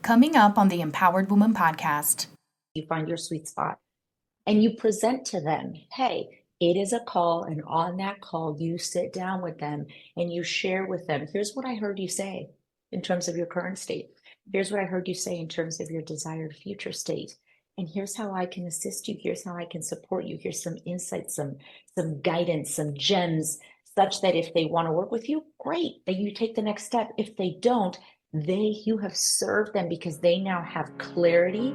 Coming up on the Empowered Woman podcast. You find your sweet spot and you present to them, hey, it is a call. And on that call, you sit down with them and you share with them, here's what I heard you say in terms of your current state. Here's what I heard you say in terms of your desired future state. And here's how I can assist you. Here's how I can support you. Here's some insights, some guidance, some gems, such that if they want to work with you, great, that you take the next step. If they don't, you have served them because they now have clarity.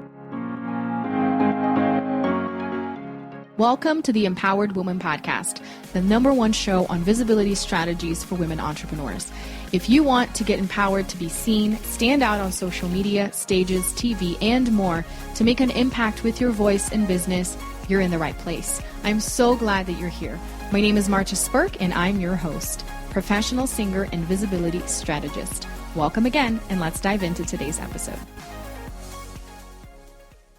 Welcome to the Empowered Woman podcast, the #1 show on visibility strategies for women entrepreneurs. If you want to get empowered to be seen, stand out on social media, stages, TV, and more to make an impact with your voice and business, you're in the right place. I'm so glad that you're here. My name is Marcia Spurk, and I'm your host, professional singer and visibility strategist. Welcome again, and let's dive into today's episode.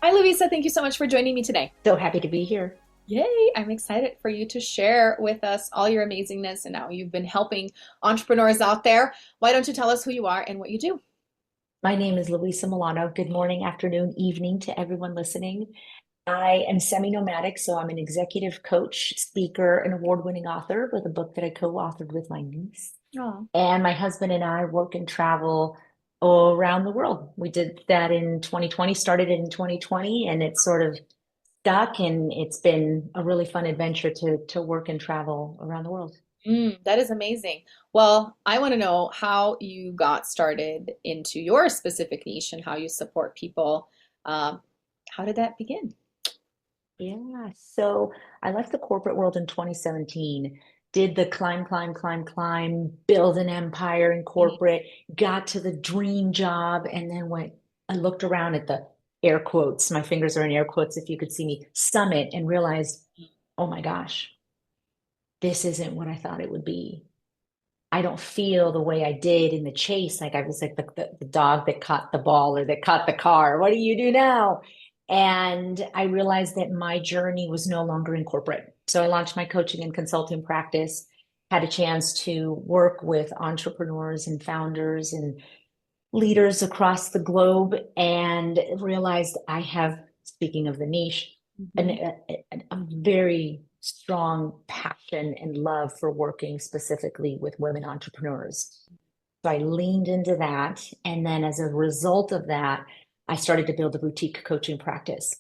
Hi, Luisa. Thank you so much for joining me today. So happy to be here. Yay! I'm excited for you to share with us all your amazingness and how you've been helping entrepreneurs out there. Why don't you tell us who you are and what you do? My name is Luisa Molano. Good morning, afternoon, evening to everyone listening. I am semi-nomadic, so I'm an executive coach, speaker, and award-winning author with a book that I co-authored with my niece. Oh. And my husband and I work and travel around the world. We did that in 2020, started it in 2020, and it's sort of stuck, and it's been a really fun adventure to work and travel around the world. That is amazing. Well, I want to know how you got started into your specific niche and how you support people. How did that begin? Yeah, so I left the corporate world in 2017, did the climb, build an empire in corporate, got to the dream job, and then I looked around at the air quotes, my fingers are in air quotes if you could see me, summit, and realized, oh my gosh, this isn't what I thought it would be. I don't feel the way I did in the chase. Like I was like the dog that caught the ball or that caught the car. What do you do now? And I realized that my journey was no longer in corporate. So I launched my coaching and consulting practice, had a chance to work with entrepreneurs and founders and leaders across the globe, and realized I have, speaking of the niche, a very strong passion and love for working specifically with women entrepreneurs. So I leaned into that. And then as a result of that, I started to build a boutique coaching practice.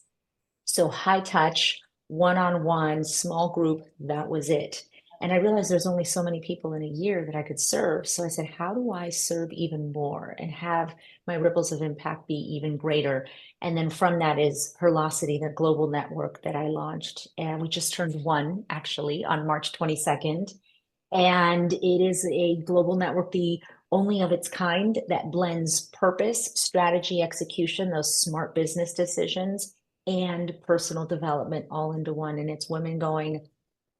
So high touch, one-on-one, small group, that was it. And I realized there's only so many people in a year that I could serve. So I said, how do I serve even more and have my ripples of impact be even greater? And then from that is Herlocity, the global network that I launched. And we just turned 1 actually on March 22nd. And it is a global network, the only of its kind, that blends purpose, strategy, execution, those smart business decisions, and personal development all into one. And it's women going,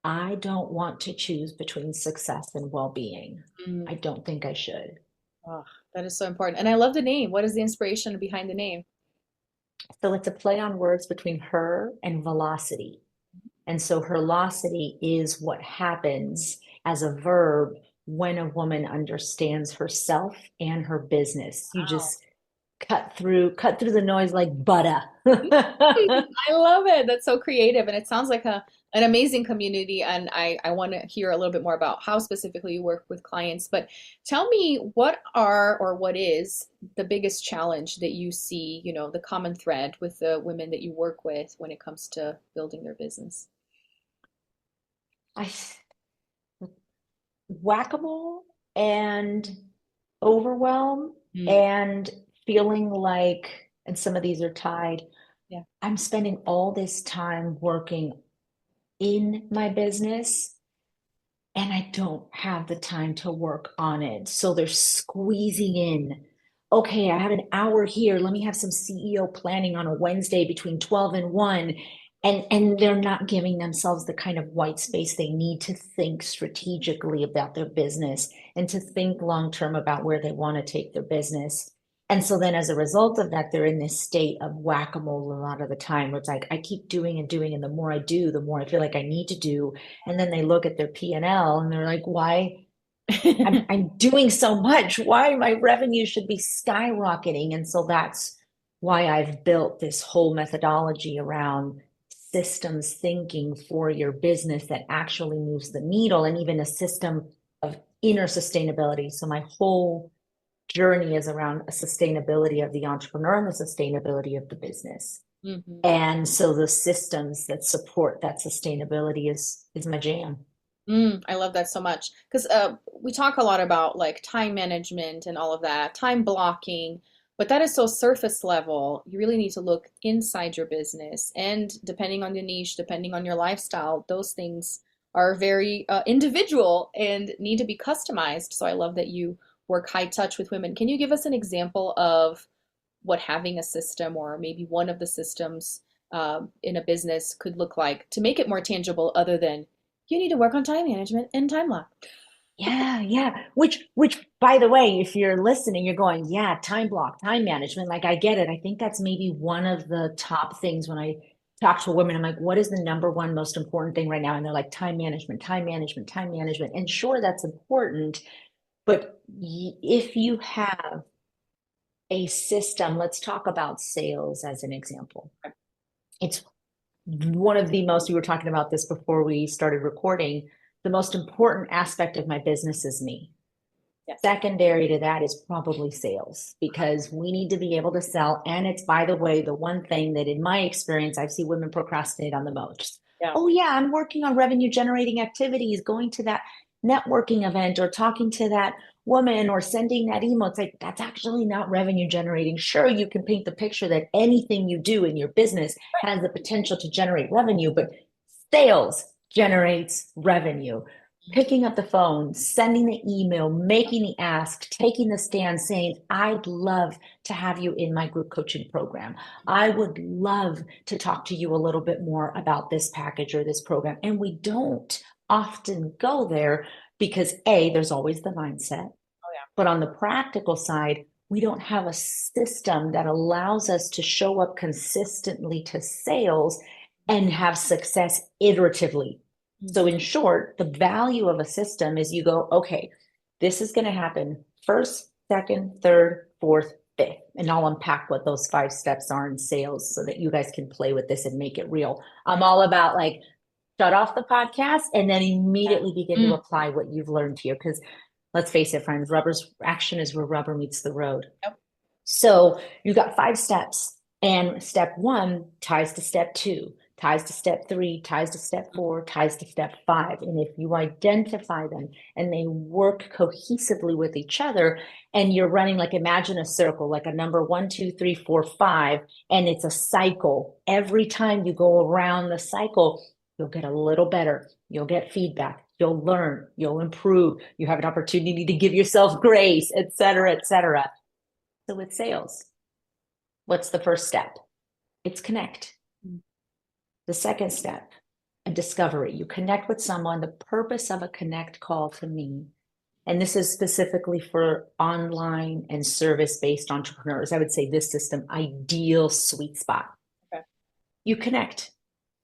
I don't want to choose between success and well-being. I don't think I should. Oh, that is so important. And I love the name. What is the inspiration behind the name? So it's a play on words between her and velocity. And so Herlocity is what happens as a verb when a woman understands herself and her business. You just cut through the noise like butter. I love it. That's so creative. And it sounds like an amazing community. And I want to hear a little bit more about how specifically you work with clients. But tell me, what is the biggest challenge that you see, the common thread with the women that you work with when it comes to building their business? Whack-a-mole and overwhelm and feeling like, and some of these are tied. Yeah. I'm spending all this time working in my business and I don't have the time to work on it. So they're squeezing in. Okay, I have an hour here. Let me have some CEO planning on a Wednesday between 12 and 1. And they're not giving themselves the kind of white space they need to think strategically about their business and to think long-term about where they want to take their business. And so then as a result of that, they're in this state of whack-a-mole a lot of the time, where it's like, I keep doing and doing, and the more I do, the more I feel like I need to do. And then they look at their P&L and they're like, why I'm doing so much. Why my revenue should be skyrocketing? And so that's why I've built this whole methodology around systems thinking for your business that actually moves the needle, and even a system of inner sustainability. So my whole journey is around a sustainability of the entrepreneur and the sustainability of the business. Mm-hmm. And so the systems that support that sustainability is my jam. I love that so much because we talk a lot about like time management and all of that, time blocking, but that is so surface level. You really need to look inside your business, and depending on your niche, depending on your lifestyle, those things are very individual and need to be customized. So I love that you work high touch with women. Can you give us an example of what having a system or maybe one of the systems in a business could look like to make it more tangible, other than you need to work on time management and time block? Yeah. Which, by the way, if you're listening, you're going, yeah, time block, time management. Like, I get it. I think that's maybe one of the top things when I talk to a woman. I'm like, what is the number one most important thing right now? And they're like, time management, time management, time management. And sure, that's important. But if you have a system, let's talk about sales as an example. It's one of the most, we were talking about this before we started recording, the most important aspect of my business is me. Yes. Secondary to that is probably sales, because we need to be able to sell. And it's, by the way, the one thing that in my experience, I've seen women procrastinate on the most. Yeah. Oh yeah, I'm working on revenue generating activities, going to that networking event or talking to that woman or sending that email. It's like, that's actually not revenue generating. Sure, you can paint the picture that anything you do in your business has the potential to generate revenue, but sales generates revenue. Picking up the phone, sending the email, making the ask, taking the stand, saying, I'd love to have you in my group coaching program. I would love to talk to you a little bit more about this package or this program. And we don't often go there because there's always the mindset. Oh, yeah. But on the practical side, we don't have a system that allows us to show up consistently to sales and have success iteratively. So in short, the value of a system is you go, okay, this is going to happen first, second, third, fourth, fifth. And I'll unpack what those 5 steps are in sales so that you guys can play with this and make it real. I'm all about like, shut off the podcast and then immediately begin to apply what you've learned here. Because let's face it, friends, action is where rubber meets the road. Yep. So you've got 5 steps, and step 1 ties to step 2. Ties to step 3, ties to step 4, ties to step 5. And if you identify them and they work cohesively with each other, and you're running, like, imagine a circle, like a number 1, 2, 3, 4, 5, and it's a cycle. Every time you go around the cycle, you'll get a little better. You'll get feedback. You'll learn. You'll improve. You have an opportunity to give yourself grace, et cetera, et cetera. So with sales, what's the first step? It's connect. The second step, a discovery. You connect with someone. The purpose of a connect call to me, and this is specifically for online and service-based entrepreneurs, I would say this system, ideal sweet spot. Okay. You connect.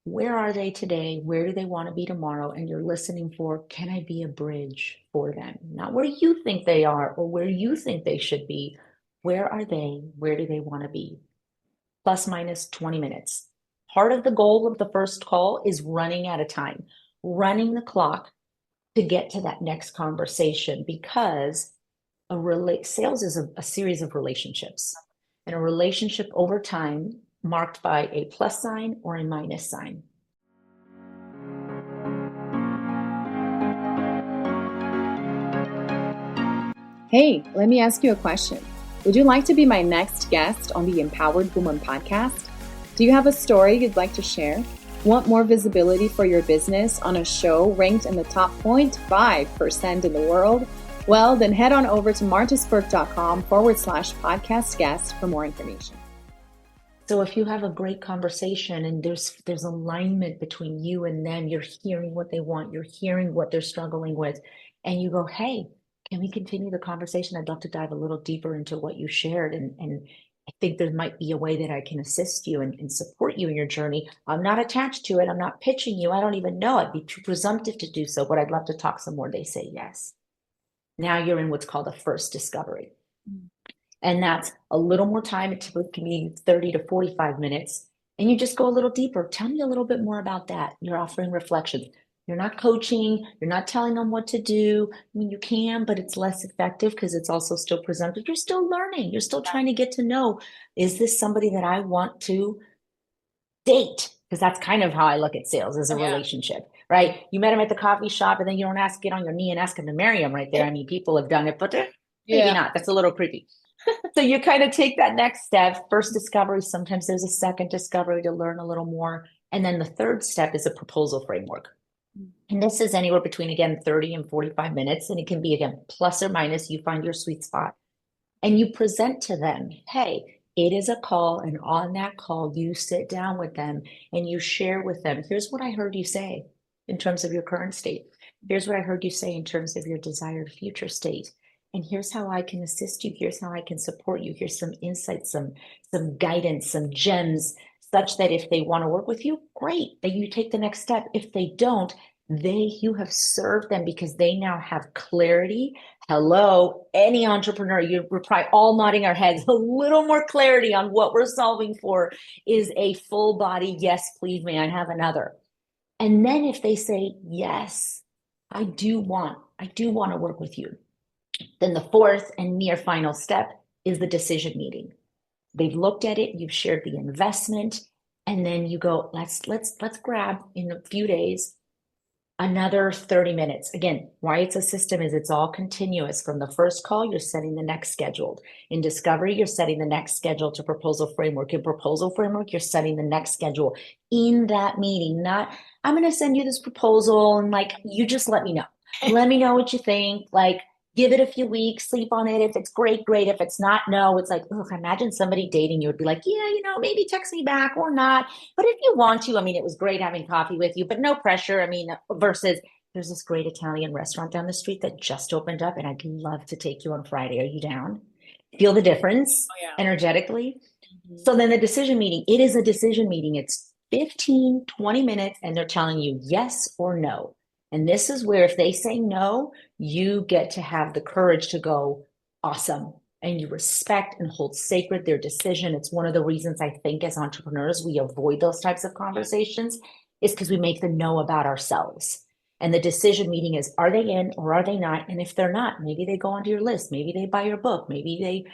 Where are they today? Where do they want to be tomorrow? And you're listening for, can I be a bridge for them? Not where you think they are or where you think they should be. Where are they? Where do they want to be? Plus minus 20 minutes. Part of the goal of the first call is running out of time, running the clock to get to that next conversation, because sales is a series of relationships, and a relationship over time marked by a plus sign or a minus sign. Hey, let me ask you a question. Would you like to be my next guest on the Empowered Woman podcast? Do you have a story you'd like to share? Want more visibility for your business on a show ranked in the top 0.5% in the world? Well, then head on over to martasburke.com/podcast guest for more information. So if you have a great conversation and there's alignment between you and them, you're hearing what they want, you're hearing what they're struggling with, and you go, hey, can we continue the conversation? I'd love to dive a little deeper into what you shared. And I think there might be a way that I can assist you and support you in your journey. I'm not attached to it. I'm not pitching you. I don't even know. I'd be too presumptive to do so, but I'd love to talk some more. They say yes. Now you're in what's called a first discovery. And that's a little more time. It typically can be 30 to 45 minutes. And you just go a little deeper. Tell me a little bit more about that. You're offering reflections. You're not coaching. You're not telling them what to do. I mean, you can, but it's less effective because it's also still presented. You're still learning. You're still trying to get to know, is this somebody that I want to date? Because that's kind of how I look at sales as a relationship, right? You met him at the coffee shop and then you don't get on your knee and ask him to marry him right there. I mean, people have done it, but maybe not. That's a little creepy. So you kind of take that next step, first discovery. Sometimes there's a second discovery to learn a little more. And then the third step is a proposal framework. And this is anywhere between, again, 30 and 45 minutes. And it can be, again, plus or minus, you find your sweet spot. And you present to them, hey, it is a call. And on that call, you sit down with them and you share with them, here's what I heard you say in terms of your current state. Here's what I heard you say in terms of your desired future state. And here's how I can assist you. Here's how I can support you. Here's some insights, some guidance, some gems, such that if they want to work with you, great, that you take the next step. If they don't, you have served them because they now have clarity. Hello, any entrepreneur, we're probably all nodding our heads. A little more clarity on what we're solving for is a full body, yes, please, may I have another? And then if they say, yes, I do want to work with you. Then the fourth and near final step is the decision meeting. They've looked at it, you've shared the investment, and then you go, let's grab in a few days another 30 minutes. Again, why it's a system is it's all continuous. From the first call, you're setting the next scheduled. In discovery, you're setting the next schedule to proposal framework. In proposal framework, you're setting the next schedule in that meeting. Not, I'm going to send you this proposal and you just let me know. Let me know what you think. Give it a few weeks, sleep on it. If it's great, great. If it's not, no. It's imagine somebody dating you would be like, yeah, maybe text me back or not. But if you want to, it was great having coffee with you, but no pressure. Versus there's this great Italian restaurant down the street that just opened up and I'd love to take you on Friday. Are you down? Feel the difference energetically? Mm-hmm. So then the decision meeting, it is a decision meeting. It's 15, 20 minutes and they're telling you yes or no. And this is where if they say no, you get to have the courage to go, awesome. And you respect and hold sacred their decision. It's one of the reasons I think as entrepreneurs, we avoid those types of conversations is because we make the no about ourselves. And the decision meeting is, are they in or are they not? And if they're not, maybe they go onto your list. Maybe they buy your book. Maybe they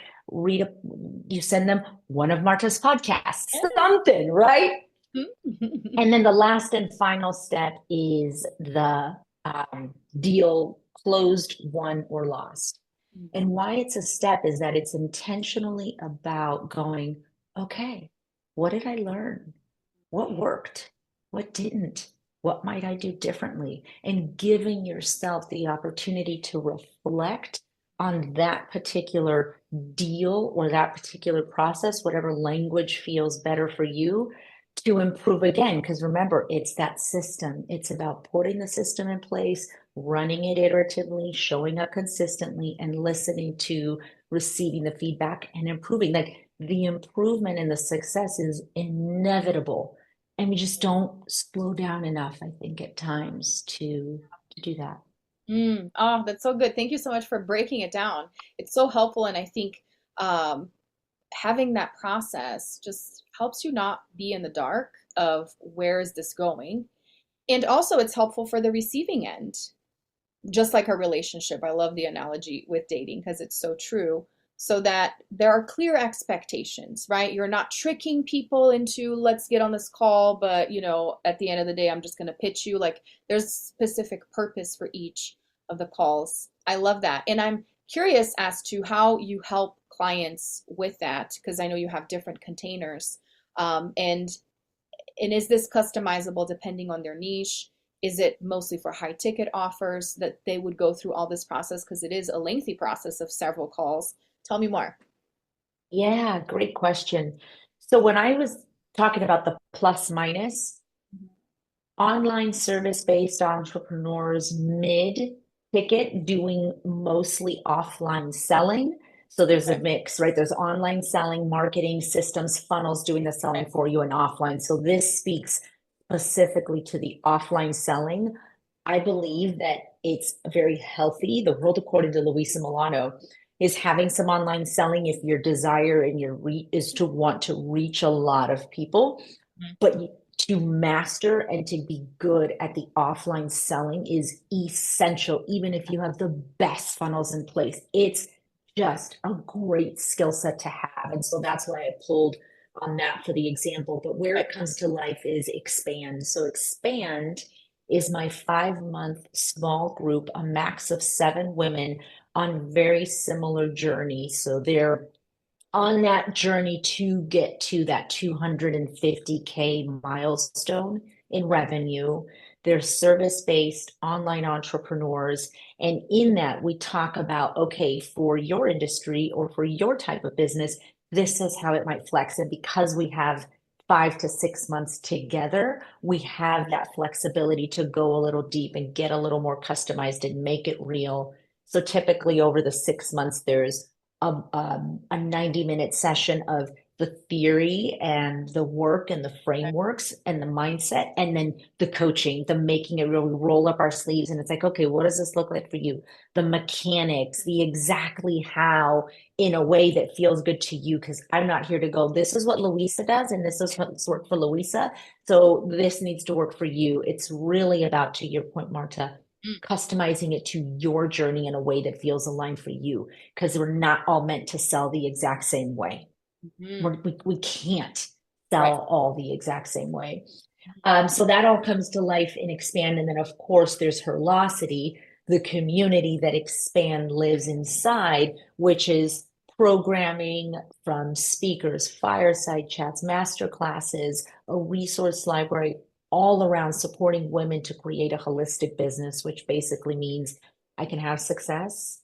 you send them one of Marta's podcasts, something, right? And then the last and final step is the deal closed, won, or lost. And why it's a step is that it's intentionally about going, okay, what did I learn? What worked? What didn't? What might I do differently? And giving yourself the opportunity to reflect on that particular deal or that particular process, whatever language feels better for you, to improve again. Because remember, it's that system. It's about putting the system in place, running it iteratively, showing up consistently, and listening to receiving the feedback and improving. The improvement and the success is inevitable. And we just don't slow down enough, I think, at times to do that. Oh, that's so good. Thank you so much for breaking it down. It's so helpful. And I think having that process just helps you not be in the dark of where is this going. And also it's helpful for the receiving end, just like a relationship. I love the analogy with dating because it's so true. So that there are clear expectations, right? You're not tricking people into let's get on this call, but at the end of the day, I'm just going to pitch you. There's specific purpose for each of the calls. I love that. And I'm curious as to how you help clients with that, because I know you have different containers. And is this customizable depending on their niche? Is it mostly for high ticket offers that they would go through all this process? Because it is a lengthy process of several calls. Tell me more. Yeah, great question. So when I was talking about the plus minus, online service-based entrepreneurs, mid-ticket, doing mostly offline selling. So there's a mix, right? There's online selling, marketing systems, funnels doing the selling for you, and offline. So this speaks specifically to the offline selling. I believe that it's very healthy. The world, according to Luisa Molano, is having some online selling if your desire and your is to want to reach a lot of people. But to master and to be good at the offline selling is essential, even if you have the best funnels in place. It's just a great skill set to have. And so that's why I pulled on that for the example. But where it comes to life is expand. So expand is my 5-month small group, a max of 7 women on very similar journeys. So they're on that journey to get to that 250K milestone in revenue. They're service-based online entrepreneurs. And in that, we talk about, okay, for your industry or for your type of business, this is how it might flex. And because we have 5 to 6 months together, we have that flexibility to go a little deep and get a little more customized and make it real. So typically over the 6 months, there's a 90-minute session of the theory and the work and the frameworks and the mindset, and then the coaching, the making it real. We roll up our sleeves and it's like, okay, what does this look like for you? The mechanics, the exactly how, in a way that feels good to you. Because I'm not here to go, this is what Luisa does and this is what's worked for Luisa, so this needs to work for you. It's really about, to your point, Marta, customizing it to your journey in a way that feels aligned for you, because we're not all meant to sell the exact same way. We can't sell all the exact same way. So that all comes to life in Expand. And then, of course, there's Herlocity, the community that Expand lives inside, which is programming from speakers, fireside chats, master classes, a resource library, all around supporting women to create a holistic business, which basically means I can have success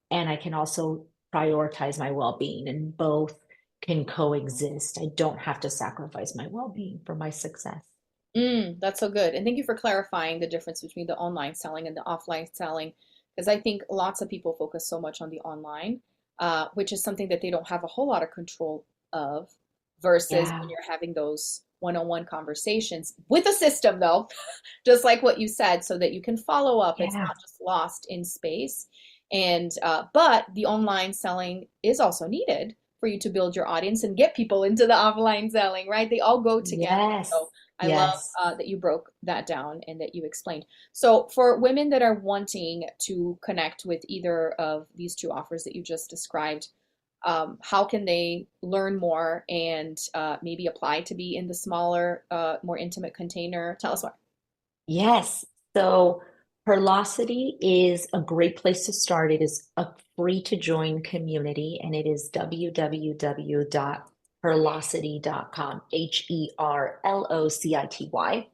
and I can also prioritize my well-being, and both can coexist. I don't have to sacrifice my well-being for my success. That's so good. And thank you for clarifying the difference between the online selling and the offline selling, because I think lots of people focus so much on the online, which is something that they don't have a whole lot of control of, versus when you're having those one-on-one conversations with a system, though, just like what you said, so that you can follow up. It's not just lost in space. And but the online selling is also needed for you to build your audience and get people into the offline selling, right? They all go together. So I love that you broke that down and that you explained. So for women that are wanting to connect with either of these two offers that you just described, how can they learn more and maybe apply to be in the smaller, more intimate container? Tell us more. Yes. So Herlocity is a great place to start. It is a free to join community, and it is www.herlocity.com, HERLOCITY.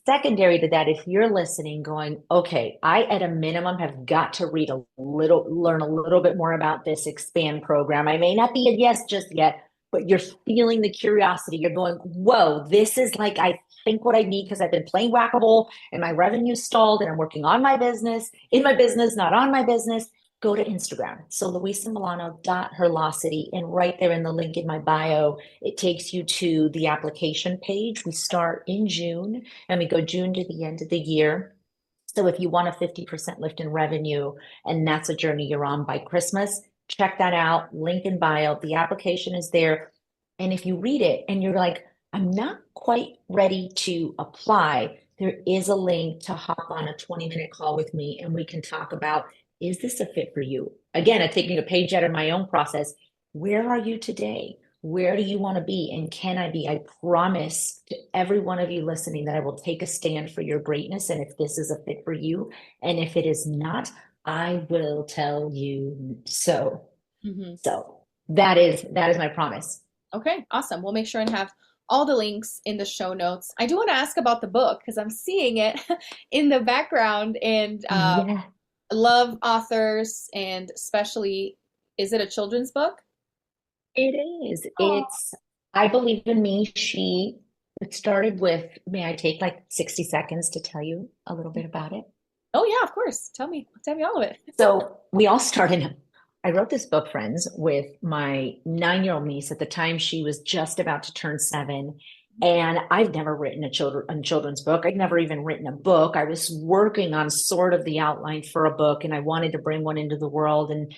Secondary to that, if you're listening going, okay, I at a minimum have got to learn a little bit more about this Expand program. I may not be a yes just yet, but you're feeling the curiosity. You're going, whoa, this is like, I think what I need, because I've been playing whack-a-mole and my revenue stalled and I'm working on my business, in my business, not on my business. Go to Instagram. So luisamolano.herlocity, and right there in the link in my bio, it takes you to the application page. We start in June and we go June to the end of the year. So if you want a 50% lift in revenue and that's a journey you're on by Christmas, check that out. Link in bio. The application is there. And if you read it and you're like, I'm not quite ready to apply, there is a link to hop on a 20-minute call with me and we can talk about, is this a fit for you? Again, I'm taking a page out of my own process. Where are you today? Where do you want to be? And can I be? I promise to every one of you listening that I will take a stand for your greatness. And if this is a fit for you, and if it is not, I will tell you so. So that is my promise. Okay, awesome. We'll make sure and have all the links in the show notes. I do want to ask about the book because I'm seeing it in the background, and love authors, and especially, is it a children's book? It is. It's I Believe in Me. It started with, may I take like 60 seconds to tell you a little bit about it? Oh yeah, of course. Tell me all of it. So we all started, I wrote this book, friends, with my 9-year-old niece. At the time, she was just about to turn 7. And I've never written a children's book. I'd never even written a book. I was working on sort of the outline for a book, and I wanted to bring one into the world. And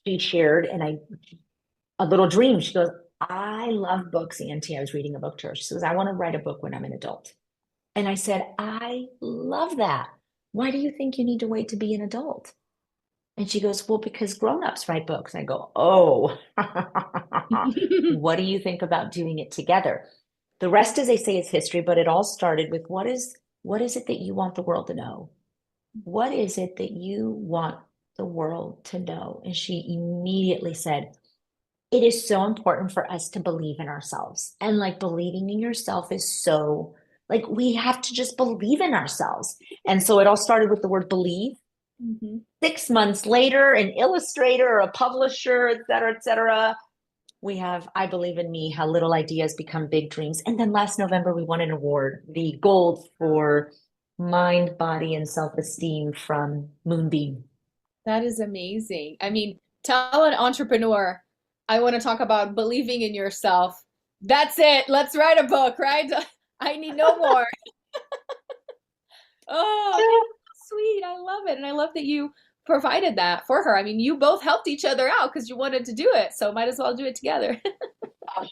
she shared, a little dream. She goes, I love books, Auntie. I was reading a book to her. She says, I want to write a book when I'm an adult. And I said, I love that. Why do you think you need to wait to be an adult? And she goes, well, because grown-ups write books. I go, oh, what do you think about doing it together? The rest, as they say, is history, but it all started with what is it that you want the world to know? What is it that you want the world to know? And she immediately said, it is so important for us to believe in ourselves. And like believing in yourself is so, like, we have to just believe in ourselves. And so it all started with the word believe. 6 months later, an illustrator or a publisher, et cetera, we have I Believe in Me, How Little Ideas Become Big Dreams. And then last November, we won an award, the gold for mind, body, and self-esteem from Moonbeam. That is amazing. I mean, tell an entrepreneur, I want to talk about believing in yourself. That's it. Let's write a book, right? I need no more. Oh, sweet. I love it. And I love that you provided that for her. I mean, you both helped each other out because you wanted to do it. So might as well do it together.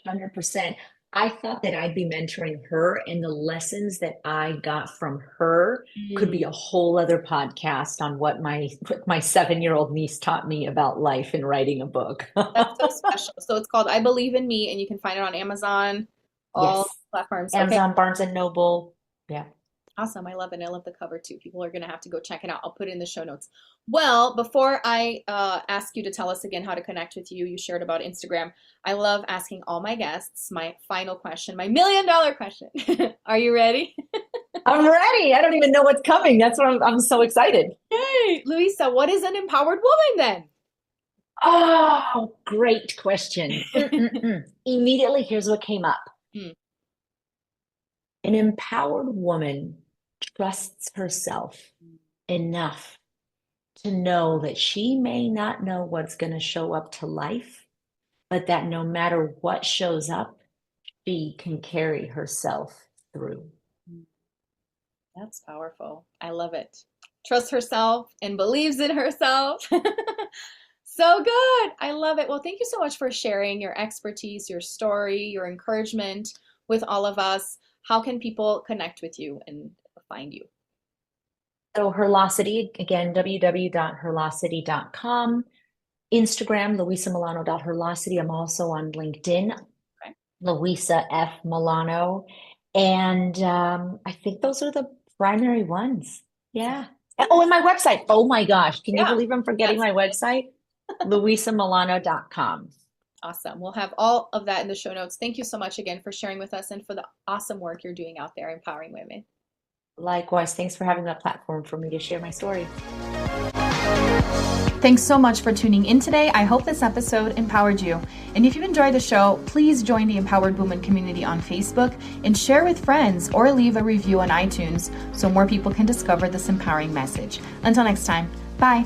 100%. I thought that I'd be mentoring her, and the lessons that I got from her could be a whole other podcast on what my 7-year-old niece taught me about life and writing a book. That's so special. So it's called I Believe in Me, and you can find it on Amazon, all Yes. platforms. Amazon, Okay. Barnes and Noble. Yeah. Awesome. I love it. I love the cover too. People are going to have to go check it out. I'll put it in the show notes. Well, before I ask you to tell us again how to connect with you, you shared about Instagram. I love asking all my guests my final question, my $1 million question. Are you ready? I'm ready. I don't even know what's coming. That's why I'm so excited. Hey, Luisa, what is an empowered woman then? Oh, great question. Immediately, here's what came up. An empowered woman trusts herself enough to know that she may not know what's going to show up to life, but that no matter what shows up, she can carry herself through. That's powerful. I love it. Trusts herself and believes in herself. So good. I love it. Well, thank you so much for sharing your expertise, your story, your encouragement with all of us. How can people connect with you and find you? So Herlocity, again, www.herlocity.com. Instagram, luisamolano.herlocity. I'm also on LinkedIn, Okay. Luisa F. Molano. And I think those are the primary ones. Yeah. Oh, and my website. Oh my gosh. Can you believe I'm forgetting my website? luisamolano.com. Awesome. We'll have all of that in the show notes. Thank you so much again for sharing with us and for the awesome work you're doing out there empowering women. Likewise. Thanks for having that platform for me to share my story. Thanks so much for tuning in today. I hope this episode empowered you. And if you enjoyed the show, please join the Empowered Woman community on Facebook and share with friends or leave a review on iTunes so more people can discover this empowering message. Until next time, bye.